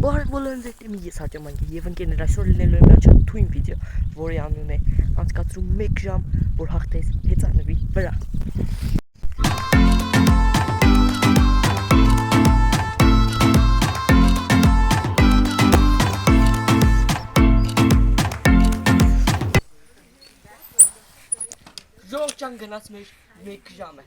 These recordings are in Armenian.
Բարև բոլորին, ես Արտյոմ եմ եւ ընկերներ այսօր լինելու է մի թույն վիդեո, որի անունն է անցկացրու 1 ժամ, որ հաղթես հեծանվի վրա։ Ժողովրդյան գնաց մեր 1 ժամը։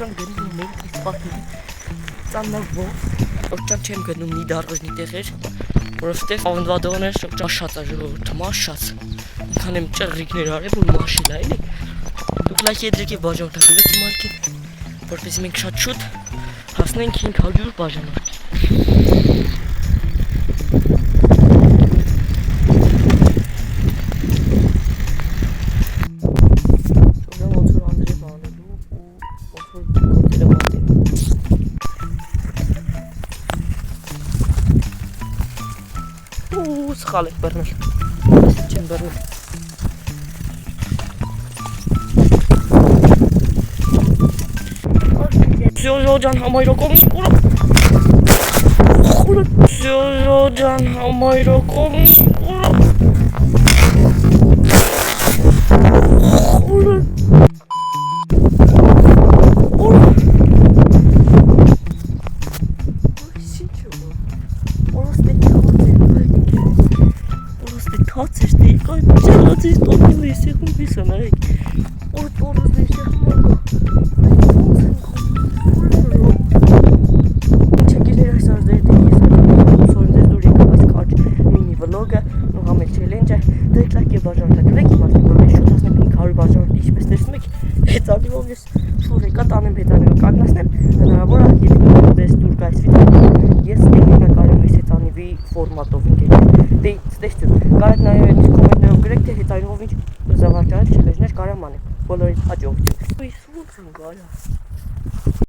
Օգտան գնում մենք իսպատների ծաննավով, օգտան չեմ գնում մի դարոժնի տեղեր, որովհետև ավանդվադողներ մաշած է ժողովուրդը, մաշած, ինքան եմ ճռրիկներ արև, որ մաշիլ է, էլի, դուք լայք եդրեք և բաժանորդակվեք իմ արկին, որպես մենք շատ շուտ հասնենք 500 բաժանորդի։ Սխալ եք բռնել, չեմ բռնել։ Սյոժո ջան համայրոկով կուրա։ Սյոժո ջան համայրոկով կուրա։ Հացեր դեկա, ճեղացից տոտնում ես եղում պիսան արեք, որ տորոզ դես եղում ակա, չեկիրներ այս արզեր դե ես արժում, սորն ձեզ դուր եկավ այս կարջ մինի վլոգը, նողամել չելենջը, դեք լայք և բաժանորդակվեք իմ ասնի, որ մեզ շուտ հասնենք 500 բաժանորդի ինչպես տեսնում եք, հեծանիվով ես շուր եկա տանեմ հեծանիվը կագնասնեմ, հնարավոր է եթե դես դուր գայս վիդեո, ես տեքնիկա կարում ես հեծանիվի ֆորմատով ինգեներ, դե ստեշտում, կարեք նաև կոմենտներով գրեք, թե հետայնով ինչ զավարճարել չելեջներ կարամ անեմ, բոլորից հաջողություն։